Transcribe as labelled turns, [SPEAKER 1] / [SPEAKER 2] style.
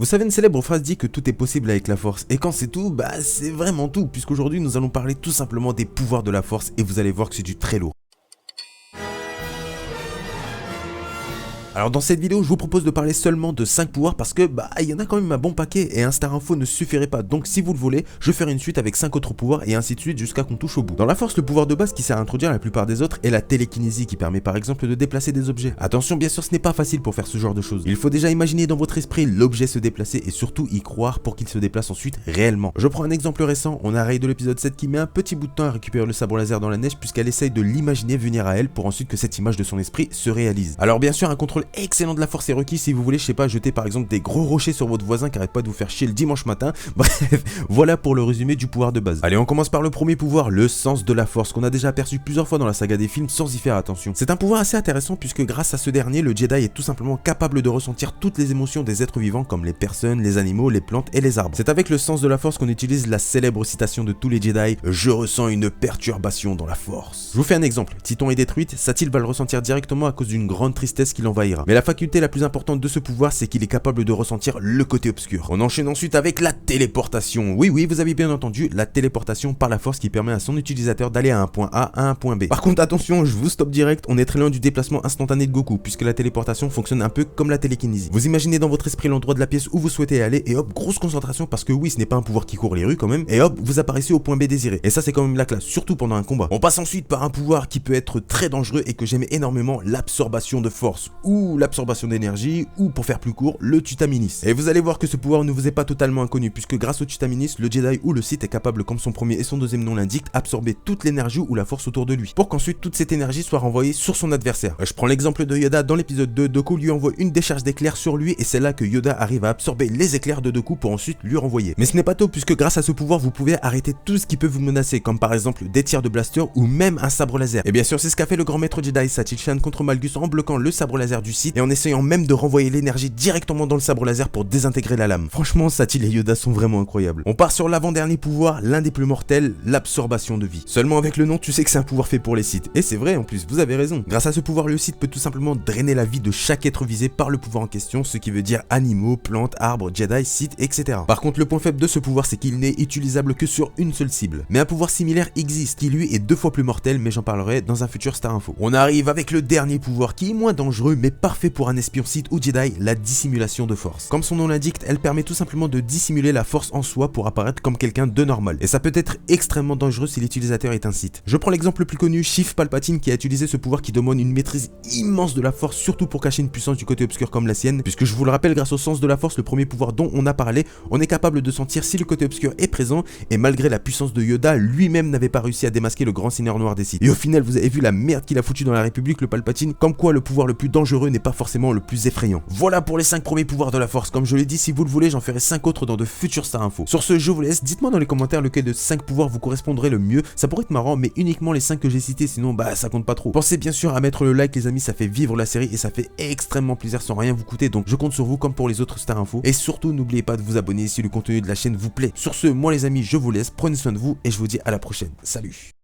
[SPEAKER 1] Vous savez, une célèbre phrase dit que tout est possible avec la force, et quand c'est tout, bah c'est vraiment tout, puisqu'aujourd'hui nous allons parler tout simplement des pouvoirs de la force, et vous allez voir que c'est du très lourd. Alors dans cette vidéo, je vous propose de parler seulement de 5 pouvoirs parce que il y en a quand même un bon paquet et un star info ne suffirait pas. Donc si vous le voulez, je ferai une suite avec 5 autres pouvoirs et ainsi de suite jusqu'à qu'on touche au bout. Dans la force, le pouvoir de base qui sert à introduire la plupart des autres est la télékinésie qui permet par exemple de déplacer des objets. Attention, bien sûr, ce n'est pas facile pour faire ce genre de choses. Il faut déjà imaginer dans votre esprit l'objet se déplacer et surtout y croire pour qu'il se déplace ensuite réellement. Je prends un exemple récent, on a Rey de l'épisode 7 qui met un petit bout de temps à récupérer le sabre laser dans la neige puisqu'elle essaye de l'imaginer venir à elle pour ensuite que cette image de son esprit se réalise. Alors bien sûr, un contrôle excellent de la force est requis si vous voulez, je sais pas, jeter par exemple des gros rochers sur votre voisin qui arrête pas de vous faire chier le dimanche matin. Bref, voilà pour le résumé du pouvoir de base. Allez, on commence par le premier pouvoir, le sens de la force, qu'on a déjà aperçu plusieurs fois dans la saga des films sans y faire attention. C'est un pouvoir assez intéressant puisque grâce à ce dernier, le Jedi est tout simplement capable de ressentir toutes les émotions des êtres vivants comme les personnes, les animaux, les plantes et les arbres. C'est avec le sens de la force qu'on utilise la célèbre citation de tous les Jedi, « Je ressens une perturbation dans la force ». Je vous fais un exemple, Titon est détruite, Satil va le ressentir directement à cause d'une grande tristesse qui l'envahira. Mais la faculté la plus importante de ce pouvoir, c'est qu'il est capable de ressentir le côté obscur. On enchaîne ensuite avec la téléportation. Oui, vous avez bien entendu, la téléportation par la force qui permet à son utilisateur d'aller à un point A à un point B. Par contre, attention, je vous stoppe direct, on est très loin du déplacement instantané de Goku, puisque la téléportation fonctionne un peu comme la télékinésie. Vous imaginez dans votre esprit l'endroit de la pièce où vous souhaitez aller, et hop, grosse concentration, parce que oui, ce n'est pas un pouvoir qui court les rues quand même, et hop, vous apparaissez au point B désiré. Et ça, c'est quand même la classe, surtout pendant un combat. On passe ensuite par un pouvoir qui peut être très dangereux et que j'aime énormément, l'absorption de force, ou l'absorption d'énergie, ou pour faire plus court, le tutaminis. Et vous allez voir que ce pouvoir ne vous est pas totalement inconnu, puisque grâce au tutaminis, le Jedi ou le Sith est capable, comme son premier et son deuxième nom l'indiquent, absorber toute l'énergie ou la force autour de lui, pour qu'ensuite toute cette énergie soit renvoyée sur son adversaire. Je prends l'exemple de Yoda dans l'épisode 2, Dooku lui envoie une décharge d'éclairs sur lui, et c'est là que Yoda arrive à absorber les éclairs de Dooku pour ensuite lui renvoyer. Mais ce n'est pas tout, puisque grâce à ce pouvoir, vous pouvez arrêter tout ce qui peut vous menacer, comme par exemple des tirs de blaster ou même un sabre laser. Et bien sûr, c'est ce qu'a fait le grand maître Jedi Satil Shan contre Malgus en bloquant le sabre laser du Sith et en essayant même de renvoyer l'énergie directement dans le sabre laser pour désintégrer la lame. Franchement, Satil et Yoda sont vraiment incroyables. On part sur l'avant-dernier pouvoir, l'un des plus mortels, l'absorption de vie. Seulement avec le nom, tu sais que c'est un pouvoir fait pour les Sith. Et c'est vrai en plus, vous avez raison. Grâce à ce pouvoir, le Sith peut tout simplement drainer la vie de chaque être visé par le pouvoir en question, ce qui veut dire animaux, plantes, arbres, Jedi, Sith, etc. Par contre, le point faible de ce pouvoir, c'est qu'il n'est utilisable que sur une seule cible. Mais un pouvoir similaire existe, qui lui est 2 fois plus mortel, mais j'en parlerai dans un futur Star Info. On arrive avec le dernier pouvoir qui est moins dangereux, mais parfait pour un espion Sith ou Jedi, la dissimulation de force. Comme son nom l'indique, elle permet tout simplement de dissimuler la force en soi pour apparaître comme quelqu'un de normal. Et ça peut être extrêmement dangereux si l'utilisateur est un Sith. Je prends l'exemple le plus connu, Sheev Palpatine qui a utilisé ce pouvoir qui demande une maîtrise immense de la force, surtout pour cacher une puissance du côté obscur comme la sienne, puisque je vous le rappelle, grâce au sens de la force, le premier pouvoir dont on a parlé, on est capable de sentir si le côté obscur est présent, et malgré la puissance de Yoda, lui-même n'avait pas réussi à démasquer le grand seigneur noir des Sith. Et au final, vous avez vu la merde qu'il a foutu dans la République, le Palpatine, comme quoi le pouvoir le plus dangereux n'est pas forcément le plus effrayant. Voilà pour les 5 premiers pouvoirs de la force. Comme je l'ai dit, si vous le voulez, j'en ferai 5 autres dans de futurs Star Info. Sur ce, je vous laisse, dites-moi dans les commentaires lequel de 5 pouvoirs vous correspondrait le mieux. Ça pourrait être marrant, mais uniquement les 5 que j'ai cités, sinon ça compte pas trop. Pensez bien sûr à mettre le like les amis, ça fait vivre la série et ça fait extrêmement plaisir sans rien vous coûter, donc je compte sur vous comme pour les autres Star Info. Et surtout, n'oubliez pas de vous abonner si le contenu de la chaîne vous plaît. Sur ce, moi les amis, je vous laisse, prenez soin de vous et je vous dis à la prochaine. Salut.